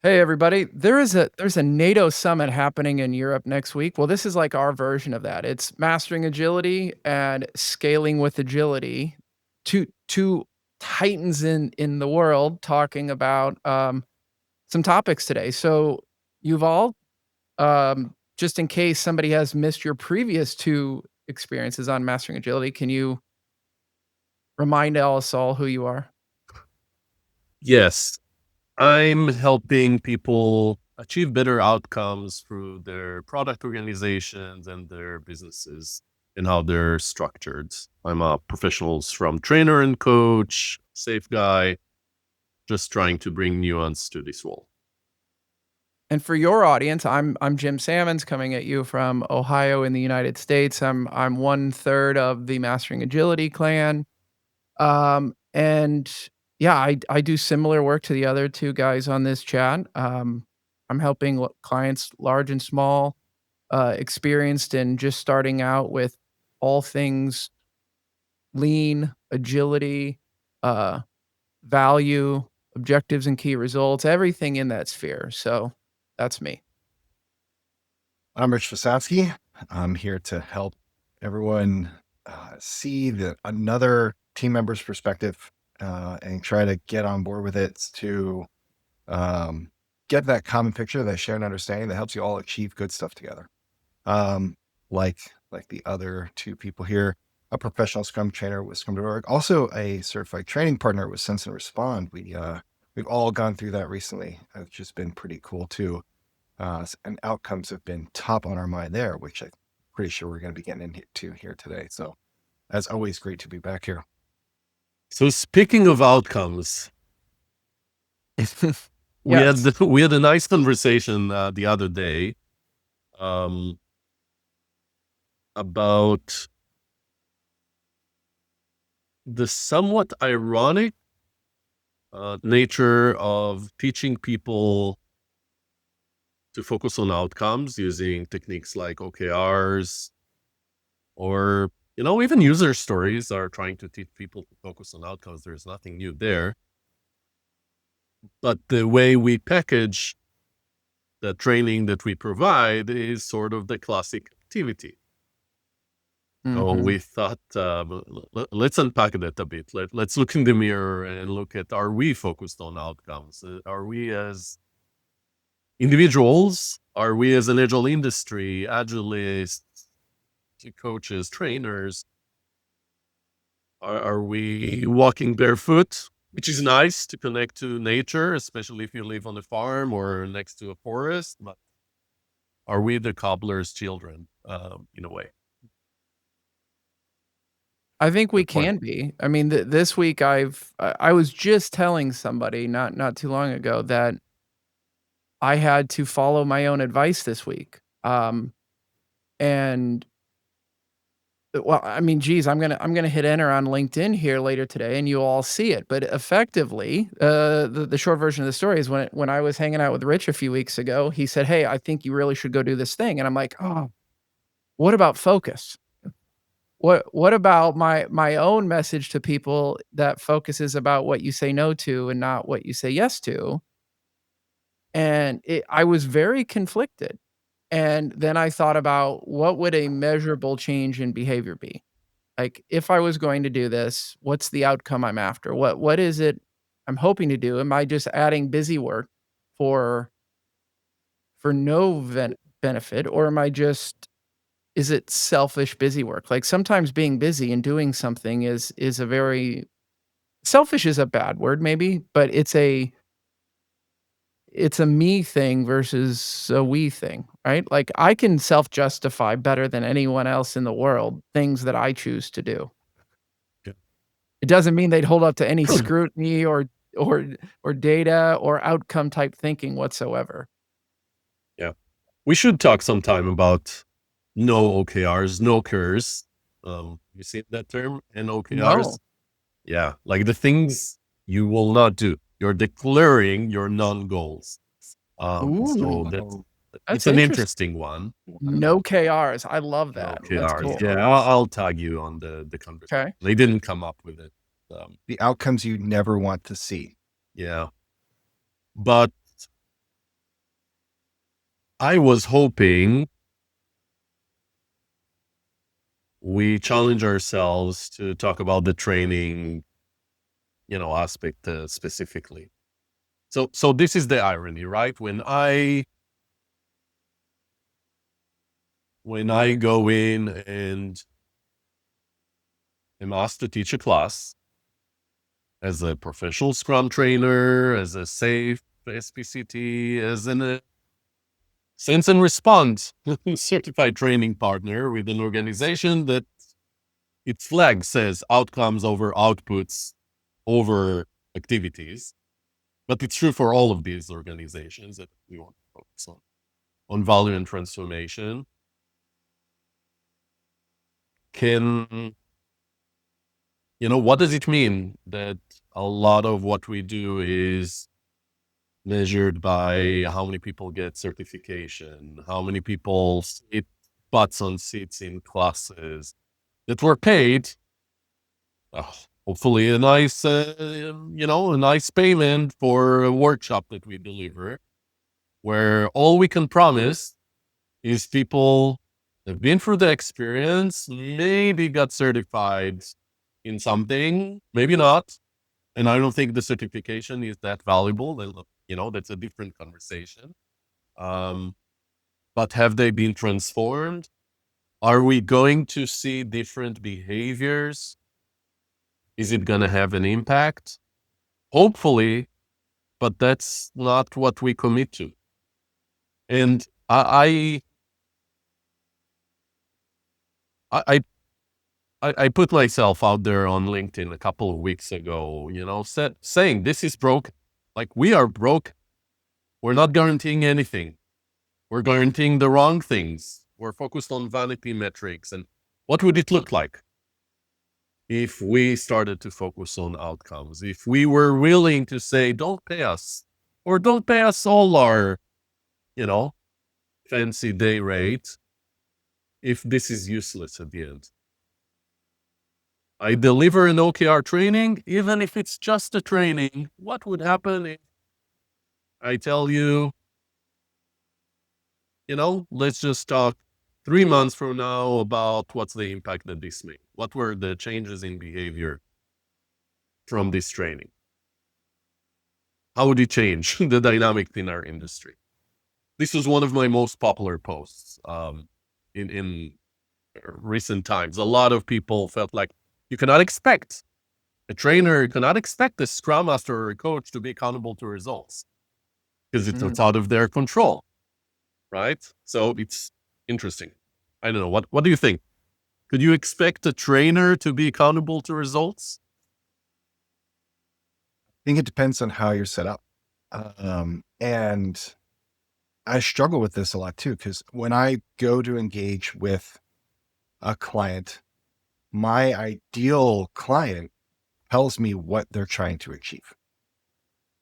Hey everybody, there's a NATO summit happening in Europe next week. Well, this is like our version of that. It's mastering agility and scaling with agility. Two titans in the world talking about some topics today. So, Yuval, just in case somebody has missed your previous two experiences on mastering agility, can you remind us all who you are? Yes, I'm helping people achieve better outcomes through their product organizations and their businesses and how they're structured. I'm a professionals from trainer and coach, safe guy, just trying to bring nuance to this role. And for your audience, I'm Jim Sammons coming at you from Ohio in the United States. I'm one third of the Mastering Agility clan. And yeah, I do similar work to the other two guys on this chat. I'm helping clients large and small, experienced and just starting out with all things lean, agility, uh, value, objectives and key results, everything in that sphere. So that's me. I'm Rich Visotcky. I'm here to help everyone see another team member's perspective and try to get on board with it to um, get that common picture, that shared understanding that helps you all achieve good stuff together. Um, like like the other two people here, a professional Scrum trainer with Scrum.org, also a certified training partner with Sense and Respond. We've all gone through that recently, which has been pretty cool too. And outcomes have been top on our mind there, which I'm pretty sure we're going to be getting into here today. So, as always, great to be back here. So speaking of outcomes, Yes. we had a nice conversation the other day um, about the somewhat ironic nature of teaching people to focus on outcomes using techniques like OKRs or, even user stories are trying to teach people to focus on outcomes. There's nothing new there. But the way we package the training that we provide is sort of the classic activity. So Mhm. we thought, let's unpack that a bit. Let's look in the mirror and look at, are we focused on outcomes? Are we as individuals? Are we as an agile industry, agilists, coaches, trainers? Are we walking barefoot, which is nice to connect to nature, especially if you live on a farm or next to a forest? But are we the cobbler's children, in a way? I think we Good point. can be. I mean, this week I was just telling somebody not too long ago that I had to follow my own advice this week. And well, I mean, geez, I'm gonna hit enter on LinkedIn here later today, and you'll all see it. But effectively, the short version of the story is when I was hanging out with Rich a few weeks ago, he said, "Hey, I think you really should go do this thing," and I'm like, "Oh, what about focus? What about my own message to people that focuses about what you say no to and not what you say yes to?" And I was very conflicted. And then I thought about what would a measurable change in behavior be? Like, if I was going to do this, what's the outcome I'm after? What is it I'm hoping to do? Am I just adding busy work for no benefit, or am I just is it selfish busy work? Like, sometimes being busy and doing something is a very selfish is a bad word maybe, but it's a me thing versus a we thing, right? Like, I can self-justify better than anyone else in the world things that I choose to do. Yeah. It doesn't mean they'd hold up to any scrutiny or or data or outcome type thinking whatsoever. Yeah. We should talk sometime about no OKRs, no curs. You see that term? And OKRs? No. Yeah. Like the things you will not do. You're declaring your non-goals. So that's Ooh, it's that's an interesting. interesting one. No KRs. I love No that. That's OKRs. cool. Yeah, I'll tag you on the conversation. Okay. They didn't come up with it. The outcomes you never want to see. Yeah. But I was hoping we challenge ourselves to talk about the training, aspect specifically. So this is the irony, right? When I go in and am asked to teach a class as a professional Scrum trainer, as a safe SPCT, as an sense and response certified training partner with an organization that its flag says outcomes over outputs over activities. But it's true for all of these organizations that we want to focus on value and transformation. What does it mean that a lot of what we do is measured by how many people get certification, how many people sit butts on seats in classes that were paid, hopefully a nice payment for a workshop that we deliver, where all we can promise is people have been through the experience, maybe got certified in something, maybe not. And I don't think the certification is that valuable. That's a different conversation. But have they been transformed? Are we going to see different behaviors? Is it going to have an impact? Hopefully, but that's not what we commit to. And I put myself out there on LinkedIn a couple of weeks ago, saying this is broken. Like, we are broken. We're not guaranteeing anything. We're guaranteeing the wrong things. We're focused on vanity metrics. And what would it look like if we started to focus on outcomes? If we were willing to say, don't pay us, or don't pay us all our, fancy day rate, if this is useless at the end. I deliver an OKR training, even if it's just a training. What would happen if I tell you, let's just talk 3 months from now about what's the impact that this made? What were the changes in behavior from this training? How would it change the dynamic in our industry? This was one of my most popular posts in recent times. A lot of people felt like a trainer cannot expect a scrum master or a coach to be accountable to results because it's out of their control, right? So it's interesting. I don't know. What do you think? Could you expect a trainer to be accountable to results? I think it depends on how you're set up. And I struggle with this a lot too, because when I go to engage with a client, my ideal client tells me what they're trying to achieve,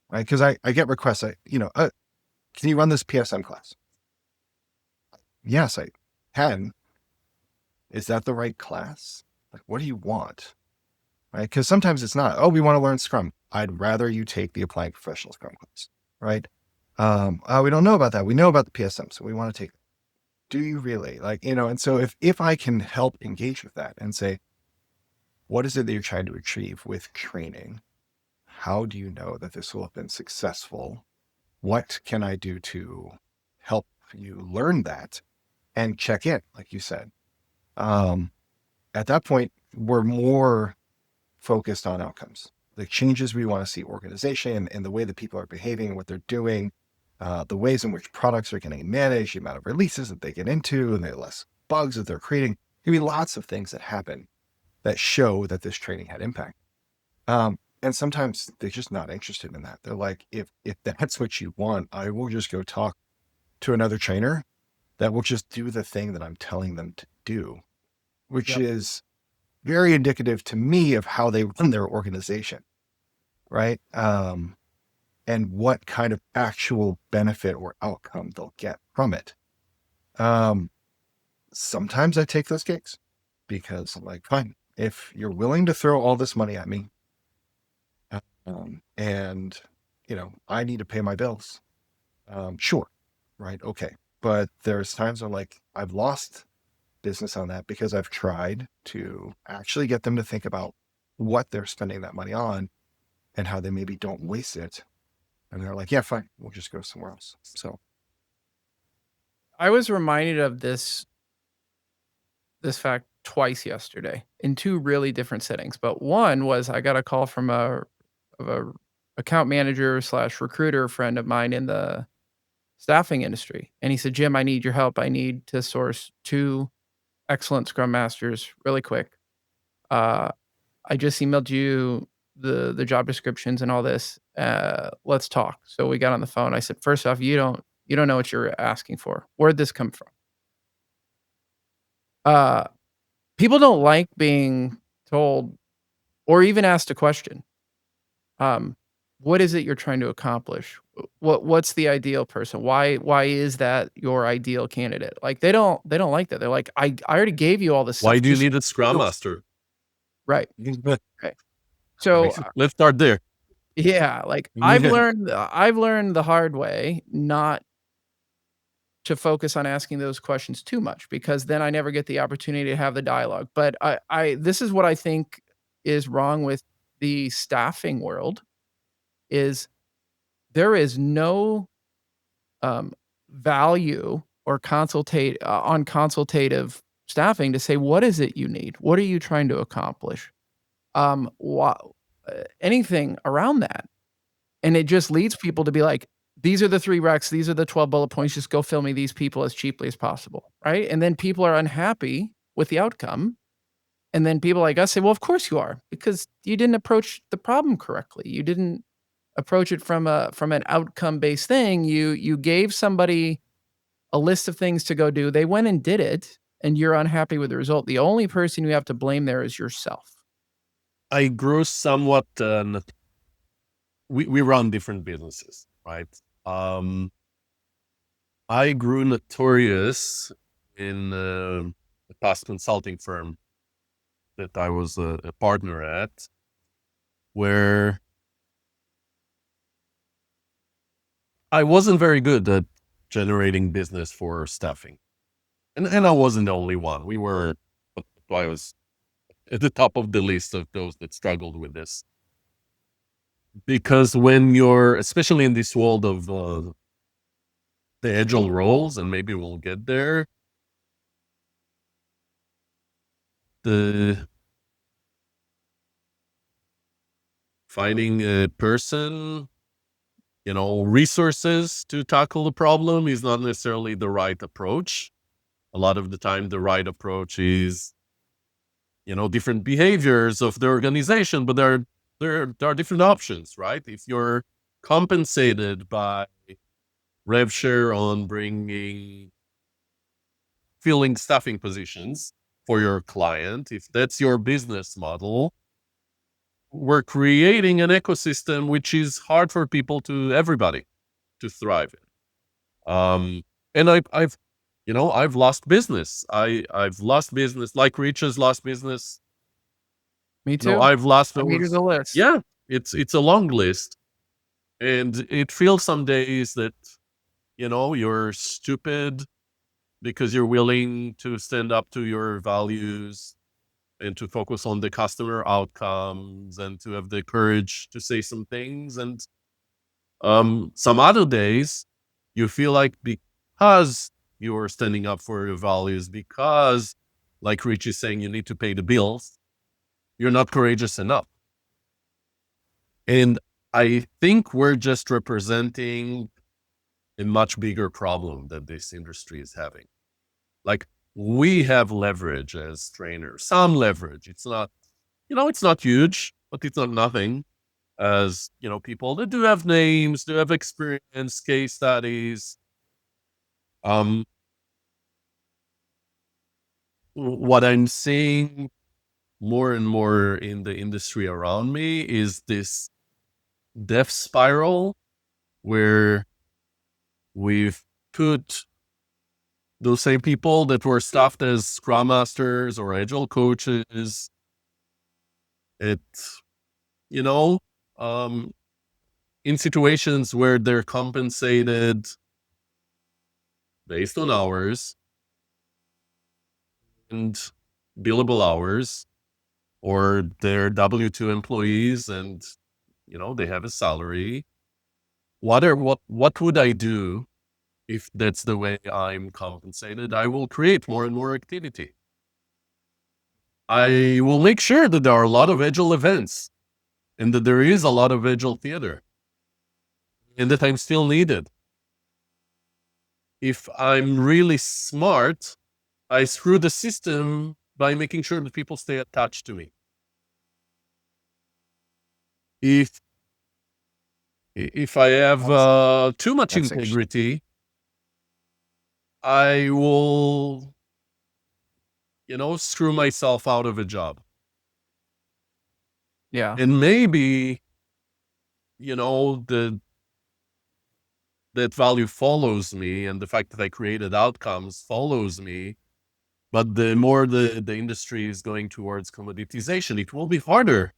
right? Because I get requests, can you run this PSM class? Yes, I can. Is that the right class? Like, what do you want? Right? Because sometimes it's not, we want to learn Scrum. I'd rather you take the Applying Professional Scrum class, right? We don't know about that. We know about the PSM, so we want to take it. Do you really? And so if I can help engage with that and say, what is it that you're trying to achieve with training? How do you know that this will have been successful? What can I do to help you learn that and check in, like you said? At that point, we're more focused on outcomes, the changes we want to see organization and the way that people are behaving, what they're doing, the ways in which products are getting managed, the amount of releases that they get into, and the less bugs that they're creating. There'll be lots of things that happen that show that this training had impact. And sometimes they're just not interested in that. They're like, if that's what you want, I will just go talk to another trainer that will just do the thing that I'm telling them to do, which is very indicative to me of how they run their organization, right? And what kind of actual benefit or outcome they'll get from it. Sometimes I take those gigs because I'm like, fine, if you're willing to throw all this money at me, and I need to pay my bills, sure, right? Okay. but there's times when like I've lost business on that because I've tried to actually get them to think about what they're spending that money on and how they maybe don't waste it. And they're like, yeah, fine, we'll just go somewhere else. So I was reminded of this fact twice yesterday in two really different settings. But one was I got a call from a account manager slash recruiter friend of mine in the staffing industry. And he said, Jim, I need your help. I need to source 2 excellent scrum masters really quick. I just emailed you the job descriptions and all this. Let's talk. So we got on the phone. I said, first off, you don't know what you're asking for. Where'd this come from? Uh, People don't like being told or even asked a question. Um, what is it you're trying to accomplish? What's the ideal person? Why is that your ideal candidate? Like they don't like that. They're like, I already gave you all this stuff. Why do you Just need a Scrum do it." Master? Right. Okay. So Let's start there. yeah, like I've learned the hard way not to focus on asking those questions too much because then I never get the opportunity to have the dialogue. But I this is what I think is wrong with the staffing world is there is no value or on consultative staffing to say what is it you need? What are you trying to accomplish? Wha Anything around that. And it just leads people to be like, "These are the 3 recs, these are the 12 bullet points, just go fill me these people as cheaply as possible," right? And then people are unhappy with the outcome, and then people like us say, "Well, of course you are, because you didn't approach the problem correctly. You didn't approach it from an outcome-based thing. You gave somebody a list of things to go do, they went and did it, and you're unhappy with the result. The only person you have to blame there is yourself." I grew somewhat. We run different businesses, right? I grew notorious in a past consulting firm that I was a partner at, where I wasn't very good at generating business for staffing. And I wasn't the only one. I was at the top of the list of those that struggled with this. Because when you're, especially in this world of the agile roles, and maybe we'll get there, the finding a person, resources to tackle the problem is not necessarily the right approach. A lot of the time, the right approach is, different behaviors of the organization, but there are different options, right? If you're compensated by rev share on filling staffing positions for your client, if that's your business model, we're creating an ecosystem which is hard for everybody to thrive in. And I've lost business. I've lost business, like Rich has lost business. Me too. I've lost I made those. the list. Yeah, it's a long list, and it feels some days that you're stupid because you're willing to stand up to your values and to focus on the customer outcomes and to have the courage to say some things. And some other days you feel like because you are standing up for your values, because like Rich is saying, you need to pay the bills, you're not courageous enough. And I think we're just representing a much bigger problem that this industry is having. Like, we have leverage as trainers, some leverage. It's not, it's not huge, but it's not nothing. As, people that do have names, do have experience, case studies. What I'm seeing more and more in the industry around me is this death spiral where we've put those same people that were staffed as Scrum Masters or Agile coaches at, in situations where they're compensated based on hours and billable hours, or they're W-2 employees and, they have a salary. What would I do if that's the way I'm compensated? I will create more and more activity. I will make sure that there are a lot of Agile events and that there is a lot of Agile theater and that I'm still needed. If I'm really smart, I screw the system by making sure that people stay attached to me. If I have too much That's integrity, I will, screw myself out of a job. Yeah. And maybe, that value follows me, and the fact that I created outcomes follows me. But the more the industry is going towards commoditization, it will be harder.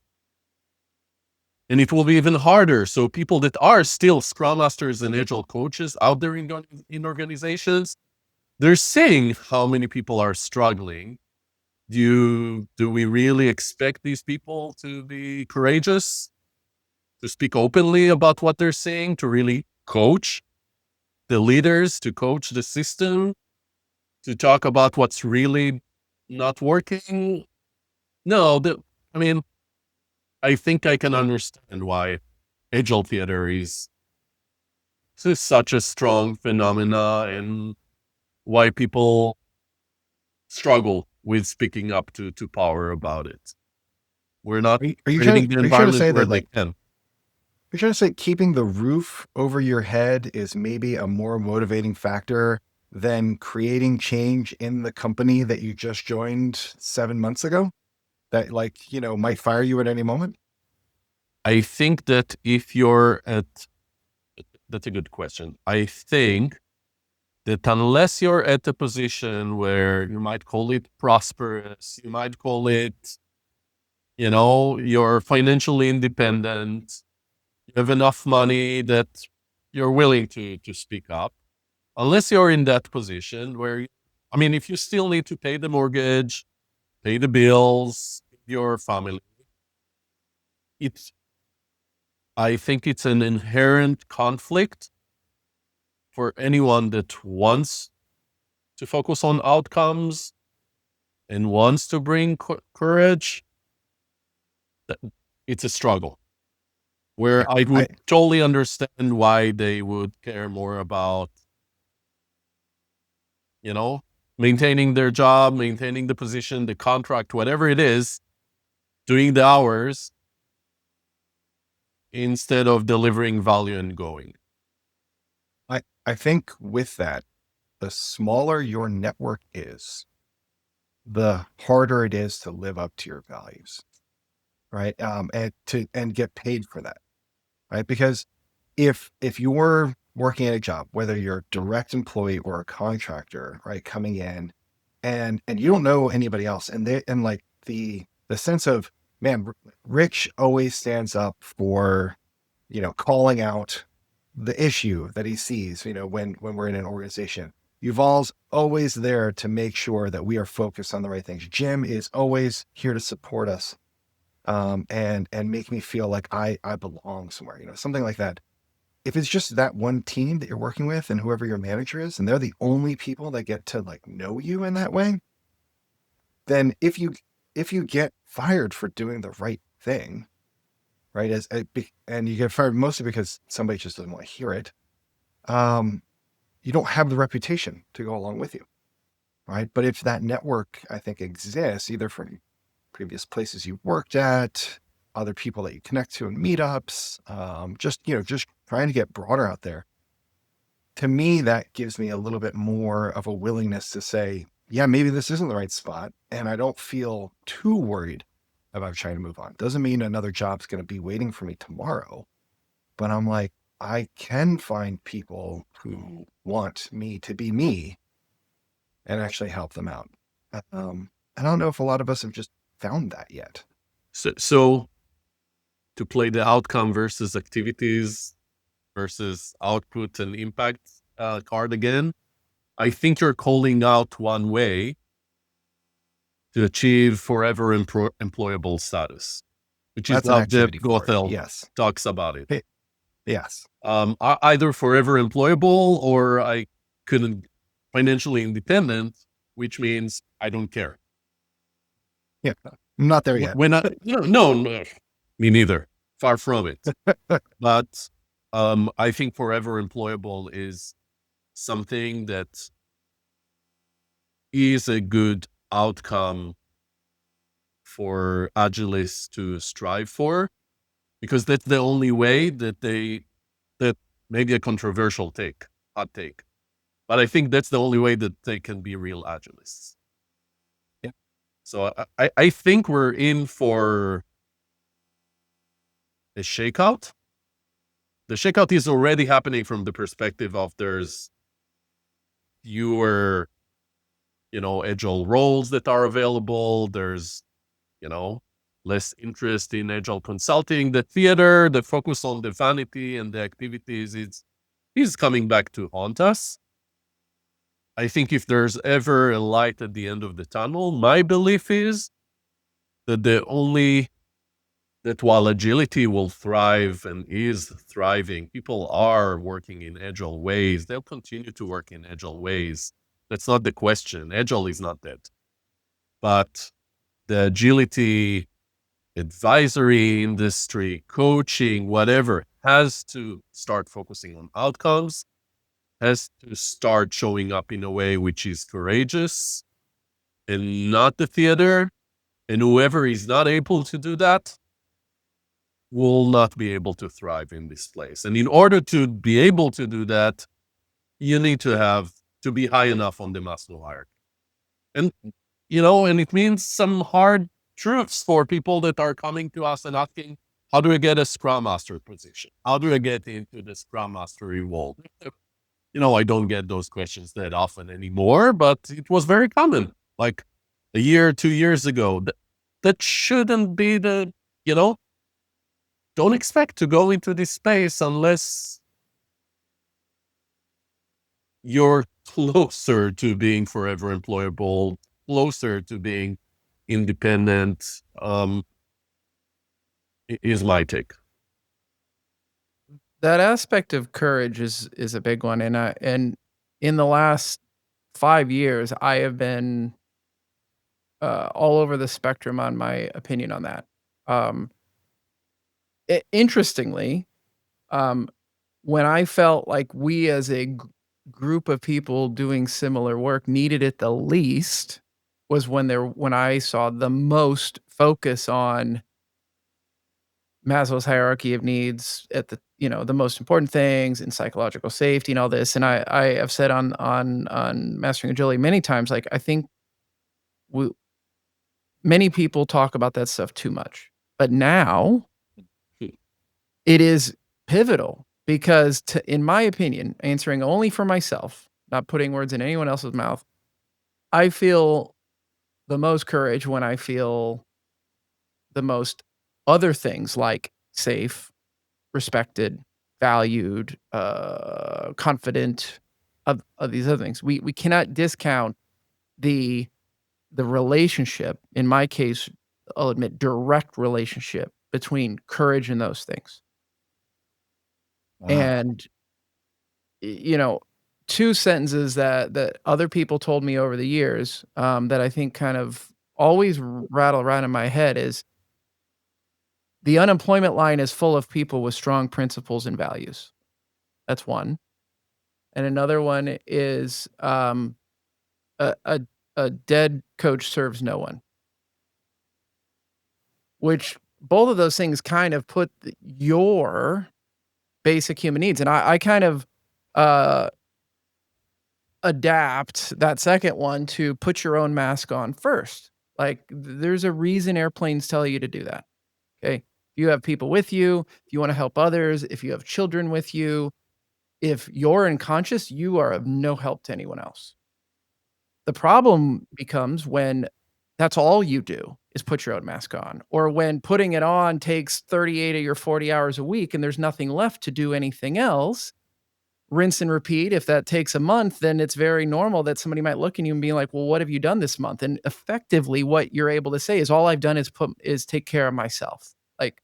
And it will be even harder. So people that are still Scrum Masters and Agile coaches out there in organizations, they're seeing how many people are struggling. Do we really expect these people to be courageous, to speak openly about what they're saying, to really coach the leaders, to coach the system, to talk about what's really not working? No, I think I can understand why Agile theater is such a strong phenomena and why people struggle with speaking up to power about it. We're not Are you creating the trying to environment say where that they like can. you're trying to say keeping the roof over your head is maybe a more motivating factor than creating change in the company that you just joined 7 months ago that might fire you at any moment? I think that that's a good question. I think that unless you're at a position where you might call it prosperous, you might call it, you're financially independent, you have enough money that you're willing to speak up. Unless you're in that position where, if you still need to pay the mortgage, pay the bills, your family, I think it's an inherent conflict for anyone that wants to focus on outcomes and wants to bring courage. It's a struggle where Yeah. I would totally understand why they would care more about, maintaining their job, maintaining the position, the contract, whatever it is, doing the hours instead of delivering value and going. I think with that, the smaller your network is, the harder it is to live up to your values, right? And get paid for that, right? Because if you're working at a job, whether you're a direct employee or a contractor, right, coming in, and you don't know anybody else, and like the sense of, man, Rich always stands up for, calling out the issue that he sees, when we're in an organization. Yuval's always there to make sure that we are focused on the right things. Jim is always here to support us, and make me feel like I belong somewhere, something like that. If it's just that one team that you're working with and whoever your manager is, and they're the only people that get to know you in that way, then if you get fired for doing the right thing, right, and you get fired mostly because somebody just doesn't want to hear it, you don't have the reputation to go along with you, right? But if that network, I think, exists either from previous places you worked at, other people that you connect to in meetups, just trying to get broader out there. To me, that gives me a little bit more of a willingness to say, yeah, maybe this isn't the right spot, and I don't feel too worried about trying to move on. Doesn't mean another job's going to be waiting for me tomorrow, but I'm like, I can find people who want me to be me and actually help them out. I don't know if a lot of us have just found that yet. So to play the outcome versus activities versus output and impact card again, I think you're calling out one way to achieve forever employable status, which is That's an how Jeff activity for it. Gothel Yes. talks about it. Yes. Either forever employable or I couldn't financially independent, which means I don't care. Yeah. I'm not there yet. When no, me neither. Far from it. But I think forever employable is something that is a good outcome for Agilists to strive for, because that's the only way that that maybe a controversial hot take, but I think that's the only way that they can be real Agilists. Yeah. So I think we're in for a shakeout. The shakeout is already happening from the perspective of there's fewer, agile roles that are available. There's, less interest in agile consulting. The theater, the focus on the vanity and the activities is coming back to haunt us. I think if there's ever a light at the end of the tunnel, my belief is that that while agility will thrive and is thriving, people are working in agile ways. They'll continue to work in agile ways. That's not the question. Agile is not dead. But the agility advisory industry, coaching, whatever, has to start focusing on outcomes, has to start showing up in a way which is courageous and not the theater. And whoever is not able to do that will not be able to thrive in this place. And in order to be able to do that, you need to be high enough on the Maslow hierarchy. And, and it means some hard truths for people that are coming to us and asking, how do I get a Scrum Master position? How do I get into the Scrum Mastery role? I don't get those questions that often anymore, but it was very common. Like a year, 2 years ago, that shouldn't be don't expect to go into this space unless you're closer to being forever employable, closer to being independent, is my take. That aspect of courage is a big one, and in the last 5 years, I have been, all over the spectrum on my opinion on that. Um, interestingly, um, when I felt like we as a group of people doing similar work needed it the least was when I saw the most focus on Maslow's hierarchy of needs at the most important things in psychological safety and all this. And I have said on Mastering Agility many times, like, I think we many people talk about that stuff too much. But now it is pivotal because in my opinion, answering only for myself, not putting words in anyone else's mouth, I feel the most courage when I feel the most other things like safe, respected, valued, confident of these other things. We cannot discount the relationship, in my case, I'll admit, direct relationship between courage and those things. Wow. And, you know, 2 sentences that other people told me over the years, that I think kind of always rattle around in my head is, "The unemployment line is full of people with strong principles and values." That's one. And another one is, "A a a dead coach serves no one." Which both of those things kind of put your basic human needs, and I kind of, uh, adapt that second one to put your own mask on first. Like, there's a reason airplanes tell you to do that, okay? If you have people with you, if you wanna help others, if you have children with you, if you're unconscious, you are of no help to anyone else. The problem becomes when that's all you do is put your own mask on, or when putting it on takes 38 of your 40 hours a week and there's nothing left to do anything else, rinse and repeat. If that takes a month, then it's very normal that somebody might look at you and be like, well, what have you done this month? And effectively what you're able to say is all I've done is take care of myself. Like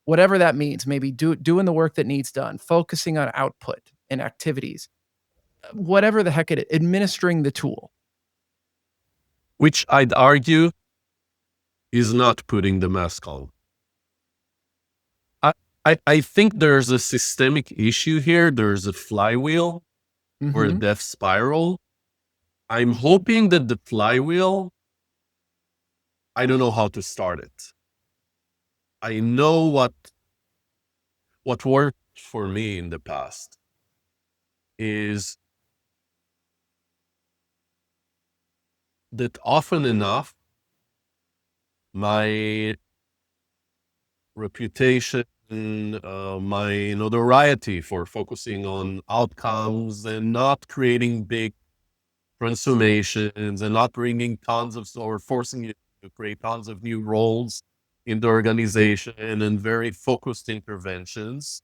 whatever that means, maybe doing the work that needs done, focusing on output and activities, whatever the heck it is, administering the tool. Which I'd argue is not putting the mask on. I think there's a systemic issue here. There's a flywheel or a death spiral. I'm hoping that the flywheel, I don't know how to start it. I know what worked for me in the past is that often enough, my reputation, my notoriety for focusing on outcomes and not creating big transformations and not bringing or forcing you to create tons of new roles in the organization and very focused interventions,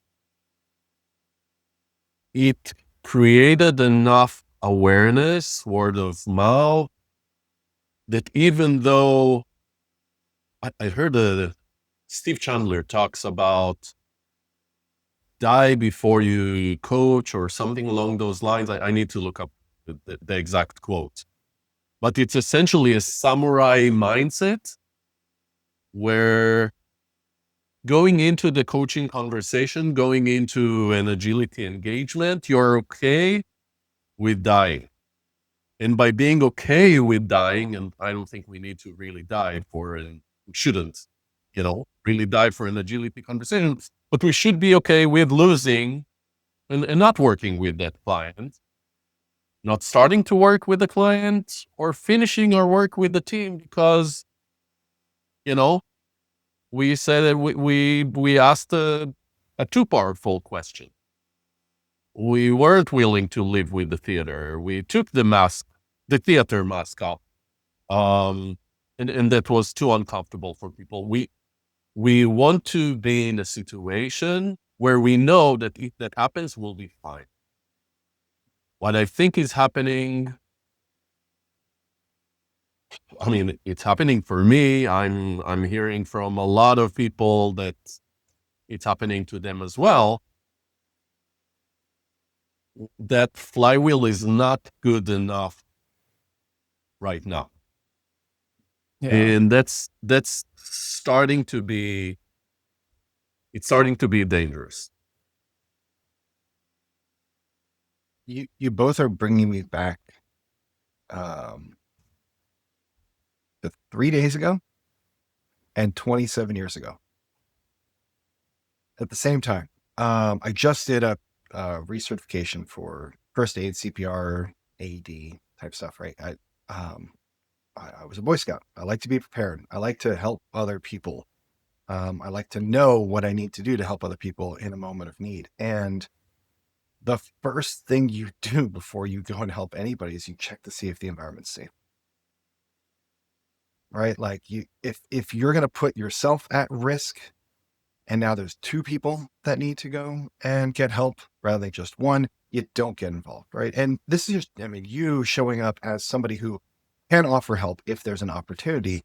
it created enough awareness, word of mouth, that even though I heard Steve Chandler talks about die before you coach or something along those lines. I need to look up the exact quote. But it's essentially a samurai mindset where going into the coaching conversation, going into an agility engagement, you're okay with dying. And by being okay with dying, and I don't think we need to really die for it, we shouldn't, really die for an agility conversation, but we should be okay with losing and not working with that client, not starting to work with the client or finishing our work with the team because, we said that we asked a too powerful question. We weren't willing to live with the theater. We took the theater mask off. And that was too uncomfortable for people. We want to be in a situation where we know that if that happens, we'll be fine. What I think is happening, it's happening for me. I'm hearing from a lot of people that it's happening to them as well. That flywheel is not good enough right now. Yeah. And that's starting to be dangerous. You both are bringing me back to 3 days ago and 27 years ago at the same time. I just did a recertification for first aid, CPR, AED type stuff, right? I was a Boy Scout. I like to be prepared. I like to help other people. I like to know what I need to do to help other people in a moment of need. And the first thing you do before you go and help anybody is you check to see if the environment's safe. Right? Like if you're going to put yourself at risk and now there's 2 people that need to go and get help rather than just one, you don't get involved. Right. And this is you showing up as somebody who can offer help if there's an opportunity.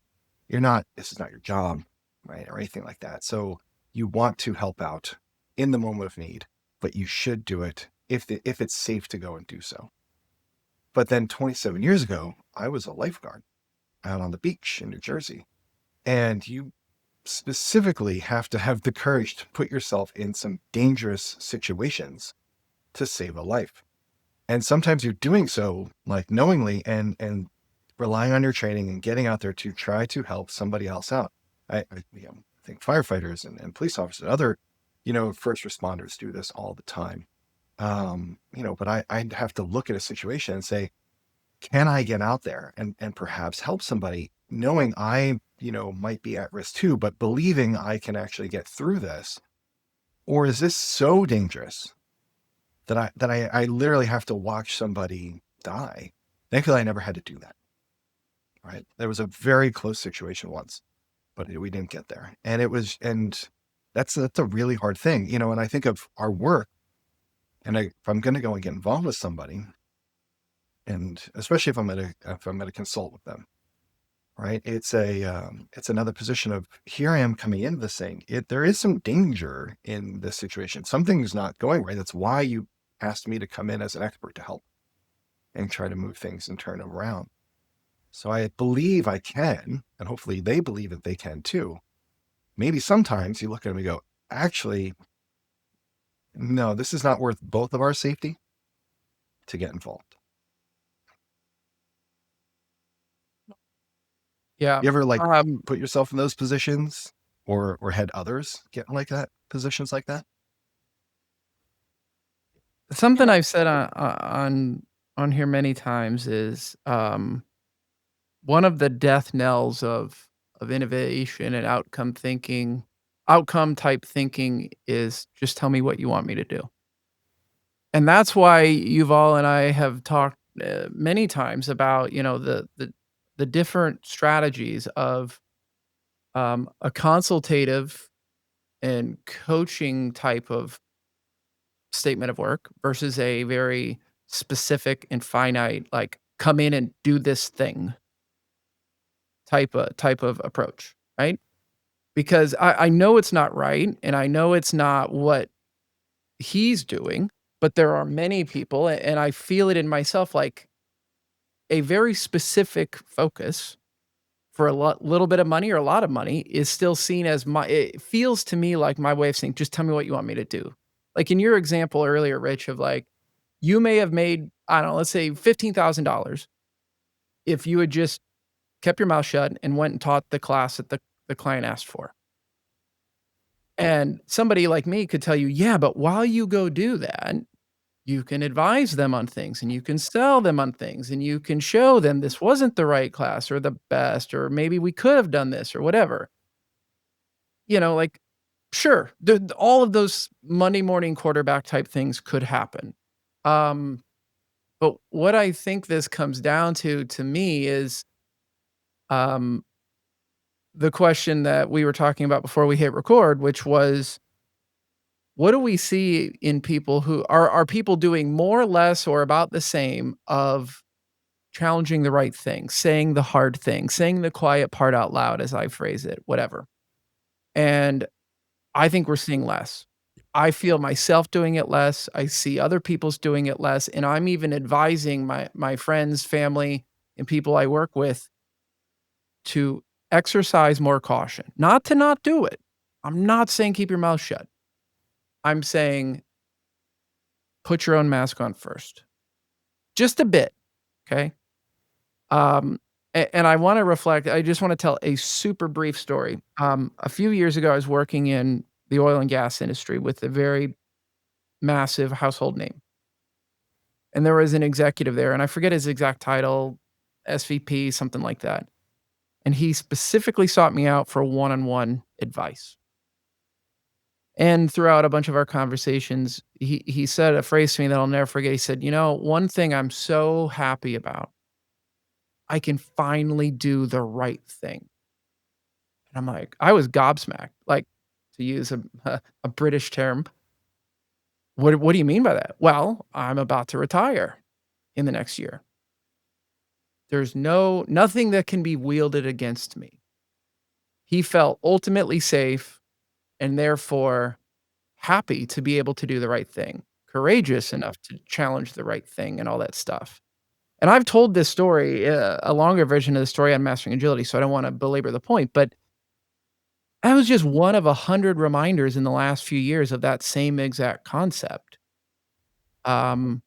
This is not your job, right? Or anything like that. So you want to help out in the moment of need, but you should do it if it's safe to go and do so. But then 27 years ago, I was a lifeguard out on the beach in New Jersey. And you specifically have to have the courage to put yourself in some dangerous situations to save a life. And sometimes you're doing so like knowingly and relying on your training and getting out there to try to help somebody else out. I think firefighters and police officers and other, first responders do this all the time. But I'd have to look at a situation and say, can I get out there and perhaps help somebody, knowing I, might be at risk too, but believing I can actually get through this? Or is this so dangerous that I literally have to watch somebody die? Thankfully, I never had to do that. Right. There was a very close situation once, but we didn't get there. And that's a really hard thing, and I think of our work And if I'm going to go and get involved with somebody, and especially if I'm going to consult with them, right? It's another position of, here I am coming into this thing. There is some danger in this situation. Something's not going right. That's why you asked me to come in as an expert to help and try to move things and turn them around. So I believe I can, and hopefully they believe that they can too. Maybe sometimes you look at them and go, actually, no, this is not worth both of our safety to get involved. Yeah. You ever put yourself in those positions or had others get like that, positions like that? Something I've said on here many times is, one of the death knells of innovation and outcome type thinking is just tell me what you want me to do. And that's why Yuval and I have talked many times about, the different strategies of a consultative and coaching type of statement of work versus a very specific and finite, like, come in and do this thing type of approach, right? Because I know it's not right, and I know it's not what he's doing, but there are many people, and I feel it in myself, like, a very specific focus for a little bit of money or a lot of money is still seen as it feels to me like my way of saying, "Just tell me what you want me to do." Like, in your example earlier, Rich, of, like, you may have made, I don't know, let's say $15,000 if you had just kept your mouth shut and went and taught the class that the client asked for. And somebody like me could tell you, "Yeah, but while you go do that, you can advise them on things, and you can sell them on things, and you can show them this wasn't the right class or the best, or maybe we could have done this or whatever." Like, sure, all of those Monday morning quarterback type things could happen. Um, but what I think this comes down to me, is, um, the question that we were talking about before we hit record, which was, what do we see in people who are people doing more, less, or about the same of challenging the right thing, saying the hard thing, saying the quiet part out loud, as I phrase it, whatever. And I think we're seeing less. I feel myself doing it less. I see other people's doing it less, and I'm even advising my friends, family, and people I work with to exercise more caution. Not to not do it. I'm not saying keep your mouth shut. I'm saying put your own mask on first. Just a bit, okay? And I wanna reflect, I just wanna tell a super brief story. A few years ago, I was working in the oil and gas industry with a very massive household name, and there was an executive there, and I forget his exact title, SVP, something like that, and he specifically sought me out for one-on-one advice. And throughout a bunch of our conversations, he said a phrase to me that I'll never forget. He said, one thing I'm so happy about, I can finally do the right thing." And I'm like, I was gobsmacked, like, to use a British term. What do you mean by that?" "Well, I'm about to retire in the next year. There's nothing that can be wielded against me." He felt ultimately safe and therefore happy to be able to do the right thing, courageous enough to challenge the right thing and all that stuff. And I've told this story, a longer version of the story on Mastering Agility, so I don't wanna belabor the point, but that was just one of 100 reminders in the last few years of that same exact concept. Um,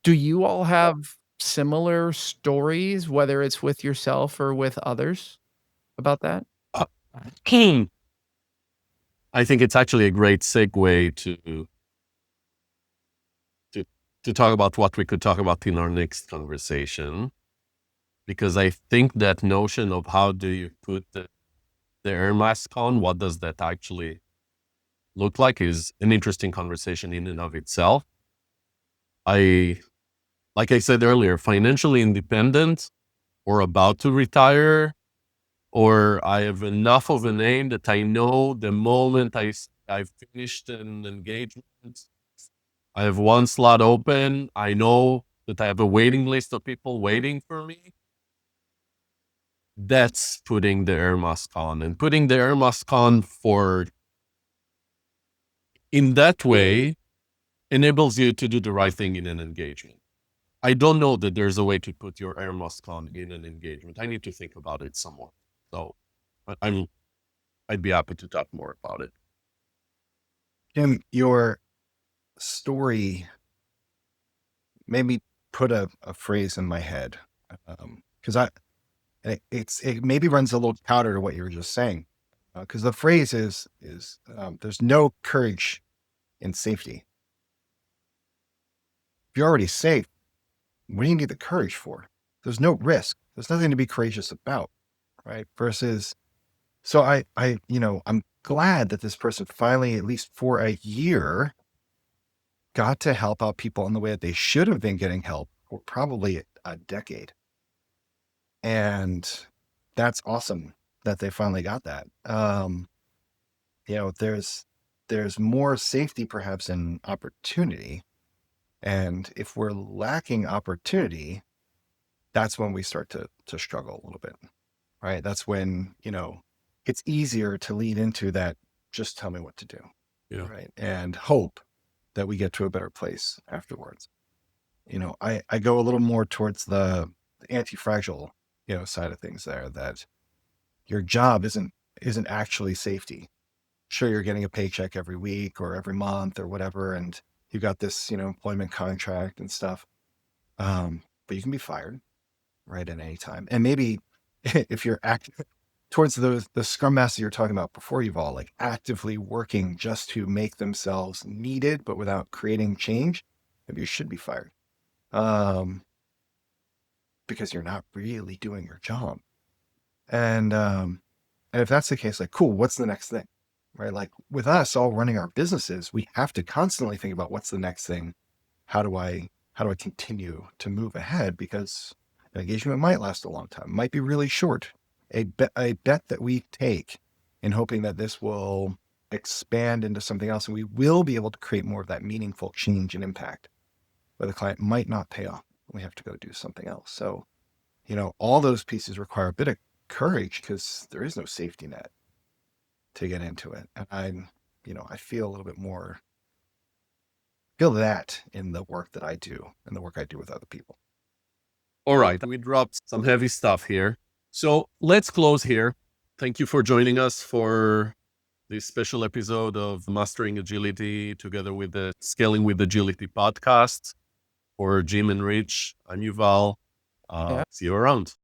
do you all have similar stories, whether it's with yourself or with others, about that? Uh, I think it's actually a great segue to to talk about what we could talk about in our next conversation, because I think that notion of how do you put the air mask on, what does that actually look like, is an interesting conversation in and of itself. Like I said earlier, financially independent or about to retire, or I have enough of a name that I know the moment I've finished an engagement, I have one slot open. I know that I have a waiting list of people waiting for me. That's putting the air mask on, and putting the air mask on for in that way enables you to do the right thing in an engagement. I don't know that there's a way to put your air mask on in an engagement. I need to think about it some more. So I'd be happy to talk more about it. Tim, your story made me put a phrase in my head, because it maybe runs a little counter to what you were just saying, because the phrase is there's no courage in safety. If you're already safe, what do you need the courage for? There's no risk. There's nothing to be courageous about, right? Versus, so I'm glad that this person finally, at least for a year, got to help out people in the way that they should have been getting help for probably a decade. And that's awesome that they finally got that. There's more safety perhaps in opportunity. And if we're lacking opportunity, that's when we start to struggle a little bit, right? That's when, it's easier to lead into that, just tell me what to do, right? And hope that we get to a better place afterwards. I go a little more towards the anti-fragile, side of things there, that your job isn't actually safety. Sure, you're getting a paycheck every week or every month or whatever, and you got this, employment contract and stuff. But you can be fired, right, at any time. And maybe if you're towards the scrum master you're talking about before, Yuval, like actively working just to make themselves needed, but without creating change, maybe you should be fired. Because you're not really doing your job. And if that's the case, like, cool, what's the next thing, right? Like with us all running our businesses, we have to constantly think about what's the next thing. How do I continue to move ahead? Because an engagement might last a long time, might be really short. A bet that we take in hoping that this will expand into something else and we will be able to create more of that meaningful change and impact, but the client might not pay off. We have to go do something else. So, all those pieces require a bit of courage because there is no safety net to get into it. And I feel a little bit more, feel that in the work that I do and the work I do with other people. All right, we dropped some heavy stuff here. So let's close here. Thank you for joining us for this special episode of Mastering Agility together with the Scaling with Agility podcast. For Jim and Rich, I'm Yuval. See you around.